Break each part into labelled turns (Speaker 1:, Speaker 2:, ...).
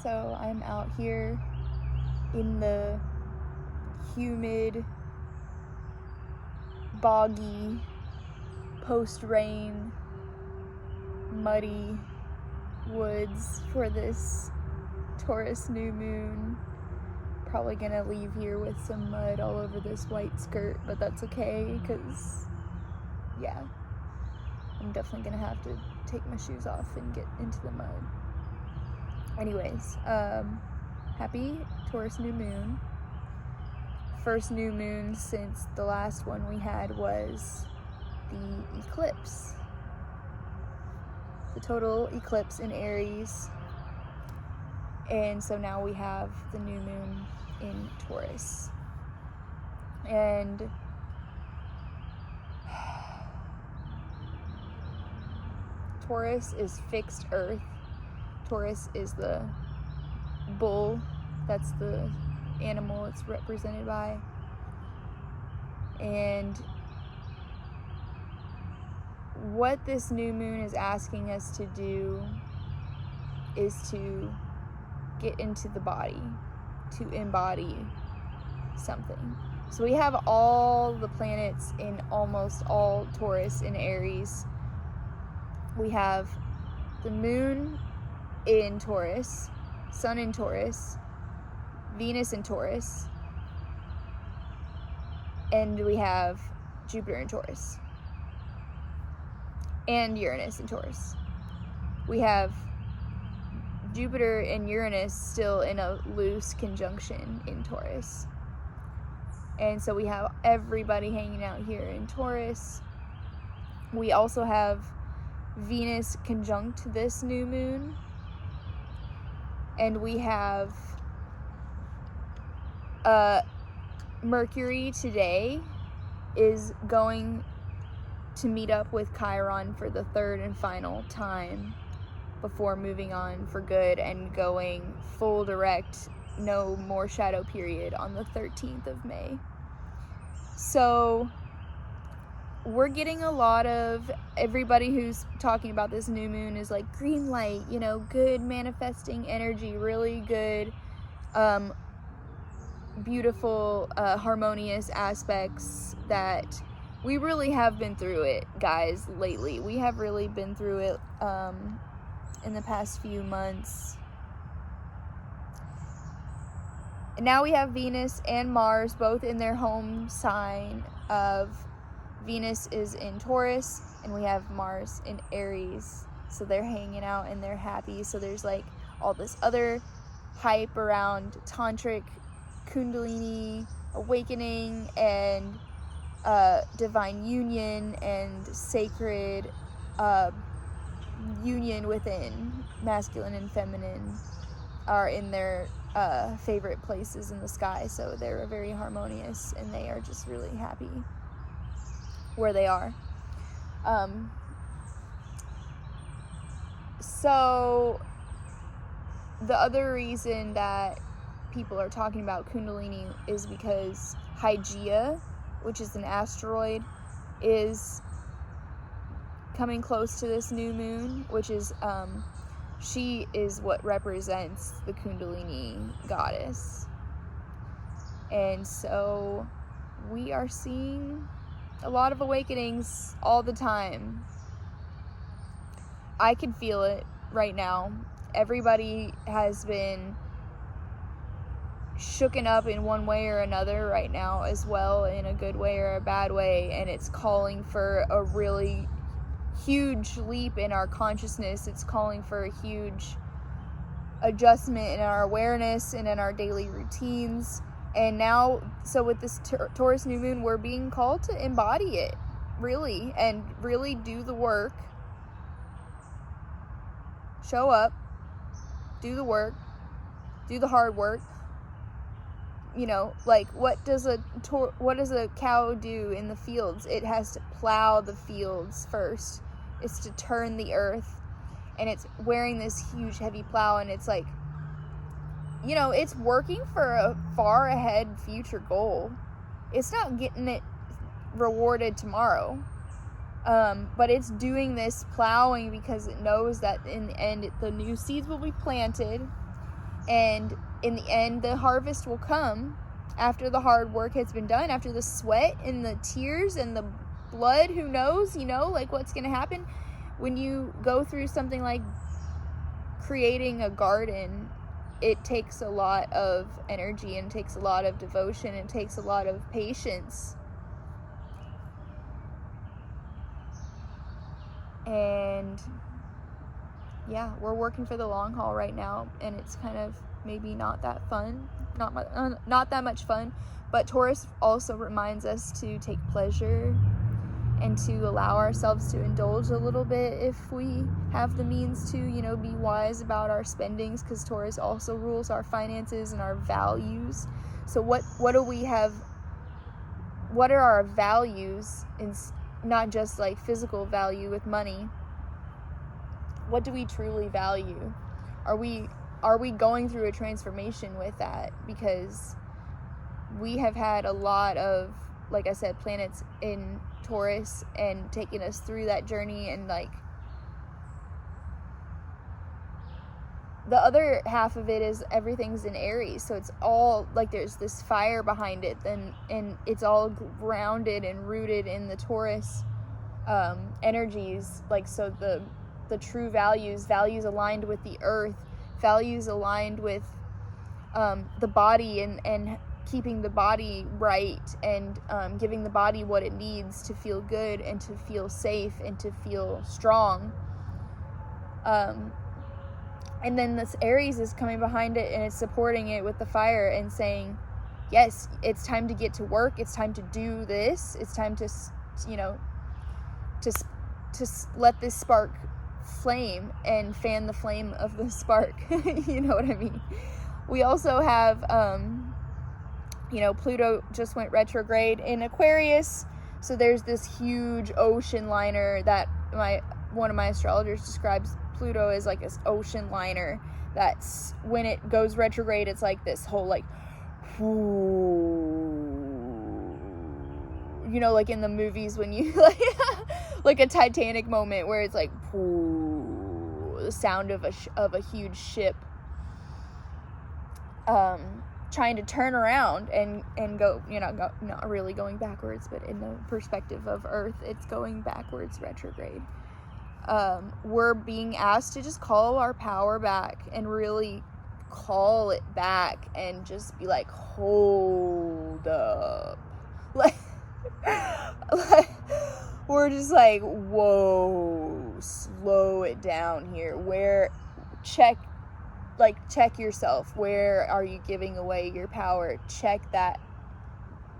Speaker 1: So I'm out here in the humid, boggy, post-rain, muddy woods for this Taurus New Moon. Probably gonna leave here with some mud all over this white skirt, but that's okay, because, yeah, I'm definitely gonna have to take my shoes off and get into the mud. Anyways, happy Taurus New Moon. First new moon since the last one we had was the eclipse. The total eclipse in Aries. And so now we have the new moon in Taurus. And Taurus is fixed earth. Taurus is the bull. That's the animal it's represented by. And what this new moon is asking us to do is to get into the body, to embody something. So we have all the planets in almost all Taurus and Aries. We have the moon in Taurus, sun in Taurus, Venus in Taurus, and we have Jupiter in Taurus, and Uranus in Taurus. We have Jupiter and Uranus still in a loose conjunction in Taurus. And so we have everybody hanging out here in Taurus. We also have Venus conjunct this new moon. And we have Mercury today is going to meet up with Chiron for the third and final time before moving on for good and going full direct, no more shadow period on the 13th of May. So we're getting a lot of, everybody who's talking about this new moon is like green light, you know, good manifesting energy, really good, beautiful, harmonious aspects that we really have been through it, guys, lately. We have really been through it, in the past few months. And now we have Venus and Mars both in their home sign of Venus is in Taurus and we have Mars in Aries. So they're hanging out and they're happy. So there's like all this other hype around tantric kundalini awakening and divine union and sacred union within masculine and feminine are in their favorite places in the sky. So they're very harmonious and they are just really happy where they are. So the other reason that people are talking about kundalini is because Hygeia, which is an asteroid, is coming close to this new moon, which is she is what represents the kundalini goddess. And so we are seeing a lot of awakenings all the time. I can feel it right now. Everybody has been shooken up in one way or another right now as well, in a good way or a bad way, and it's calling for a really huge leap in our consciousness. It's calling for a huge adjustment in our awareness and in our daily routines. And now, so with this Taurus new moon, we're being called to embody it, really, and really do the work. Show up, do the work, do the hard work. You know, like what does a cow do in the fields? It has to plow the fields first. It's to turn the earth, and it's wearing this huge heavy plow, and it's like, you know, it's working for a far ahead future goal. It's not getting it rewarded tomorrow, but it's doing this plowing because it knows that in the end the new seeds will be planted And in the end, the harvest will come after the hard work has been done, after the sweat and the tears and the blood. Who knows, like what's going to happen when you go through something like creating a garden. It takes a lot of energy, and takes a lot of devotion, and takes a lot of patience. And yeah, we're working for the long haul right now, and it's kind of maybe not that fun, not that much fun. But Taurus also reminds us to take pleasure and to allow ourselves to indulge a little bit if we have the means to, be wise about our spendings, because Taurus also rules our finances and our values. So what do we have? What are our values? In not just like physical value with money. What do we truly value? Are we going through a transformation with that? Because we have had a lot of, like I said, planets in Taurus and taking us through that journey, and like the other half of it is everything's in Aries, so it's all like there's this fire behind it, and it's all grounded and rooted in the Taurus energies. Like, so the true values aligned with the earth, values aligned with the body, and keeping the body right, and giving the body what it needs to feel good and to feel safe and to feel strong. And then this Aries is coming behind it, and it's supporting it with the fire and saying, yes, it's time to get to work. It's time to do this. It's time to, to let this spark flame and fan the flame of the spark. You know what I mean? We also have, Pluto just went retrograde in Aquarius. So there's this huge ocean liner that one of my astrologers describes Pluto as like this ocean liner that's, when it goes retrograde, it's like this whole like, like in the movies when you like a Titanic moment where it's like the sound of a huge ship trying to turn around and go, not really going backwards, but in the perspective of Earth, it's going backwards, retrograde. We're being asked to just call our power back and really call it back and just be like, hold up. Like we're just like, whoa, slow it down here. Check yourself. Where are you giving away your power? Check that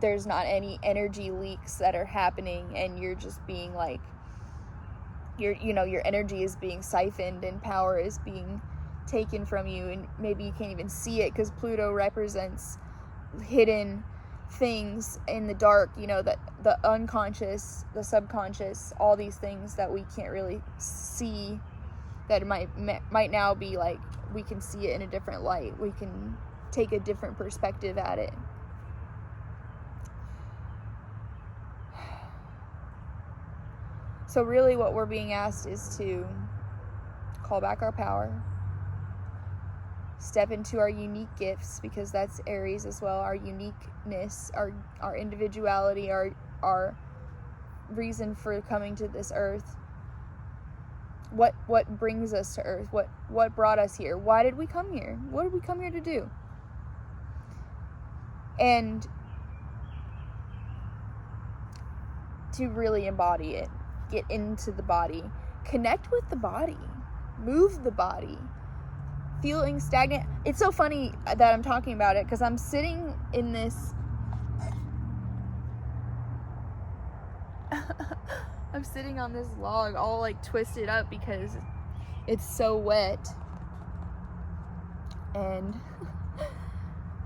Speaker 1: there's not any energy leaks that are happening, and you're just being like, your energy is being siphoned and power is being taken from you, and maybe you can't even see it because Pluto represents hidden things in the dark, that the unconscious, the subconscious, all these things that we can't really see, that might now be like, we can see it in a different light. We can take a different perspective at it. So really what we're being asked is to call back our power, step into our unique gifts, because that's Aries as well, our uniqueness, our individuality, our reason for coming to this earth. What brings us to earth? What brought us here? Why did we come here? What did we come here to do? And to really embody it, get into the body, connect with the body, move the body. Feeling stagnant. It's so funny that I'm talking about it because I'm sitting in this I'm sitting on this log all like twisted up because it's so wet, and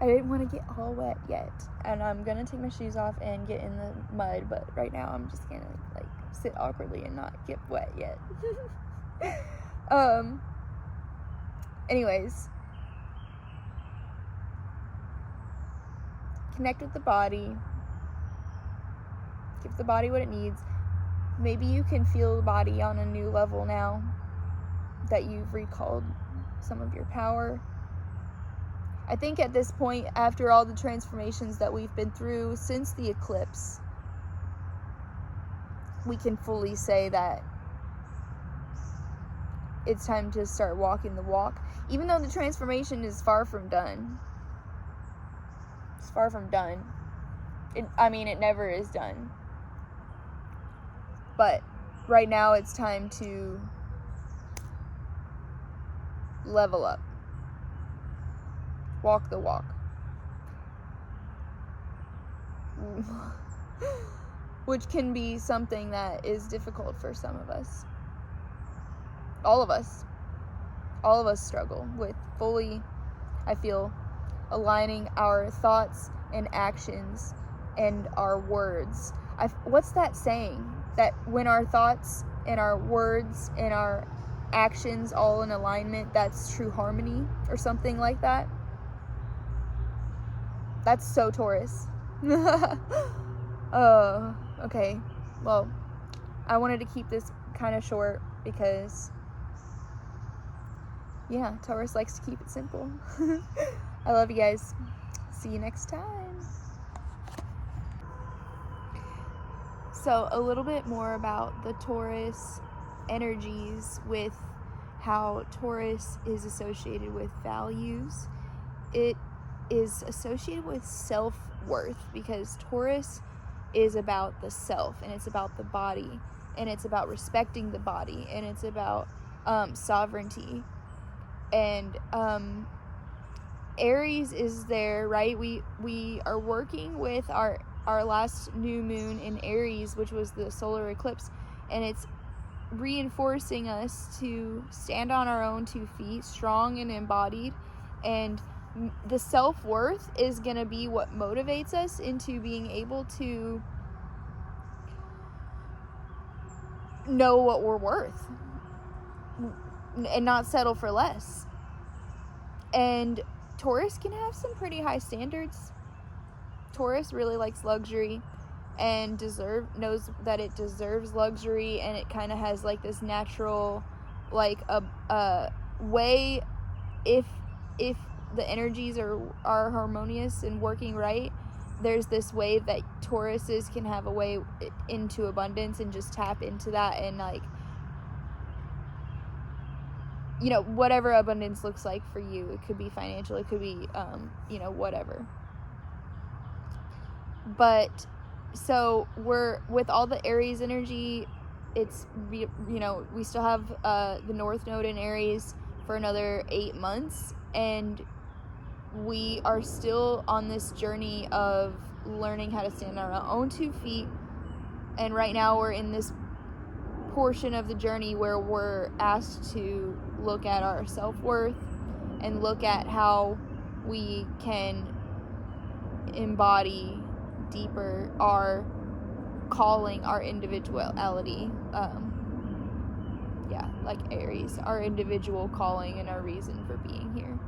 Speaker 1: I didn't want to get all wet yet, and I'm gonna take my shoes off and get in the mud, but right now I'm just gonna like sit awkwardly and not get wet yet. Anyways, connect with the body, give the body what it needs. Maybe you can feel the body on a new level now that you've recalled some of your power. I think at this point, after all the transformations that we've been through since the eclipse, we can fully say that it's time to start walking the walk, even though the transformation is far from done. It's far from done. It never is done. But right now it's time to level up. Walk the walk. Which can be something that is difficult for some of us. All of us struggle with fully, I feel, aligning our thoughts and actions and our words. What's that saying? That when our thoughts and our words and our actions all in alignment, that's true harmony, or something like that. That's so Taurus. Okay. Well, I wanted to keep this kind of short because, yeah, Taurus likes to keep it simple. I love you guys. See you next time. So, a little bit more about the Taurus energies, with how Taurus is associated with values. It is associated with self-worth, because Taurus is about the self, and it's about the body, and it's about respecting the body, and it's about sovereignty. And Aries is there, right? We are working with our last new moon in Aries, which was the solar eclipse, and it's reinforcing us to stand on our own 2 feet, strong and embodied. And the self-worth is going to be what motivates us into being able to know what we're worth and not settle for less. And Taurus can have some pretty high standards. Taurus really likes luxury and knows that it deserves luxury, and it kind of has like this natural, like a way, if the energies are harmonious and working right, there's this way that Tauruses can have a way into abundance and just tap into that, and like, you know, whatever abundance looks like for you. It could be financial, it could be whatever. But so we're with all the Aries energy, it's, we still have the North Node in Aries for another 8 months, and we are still on this journey of learning how to stand on our own 2 feet. And right now we're in this portion of the journey where we're asked to look at our self-worth and look at how we can embody deeper our calling, our individuality. Like Aries, our individual calling and our reason for being here.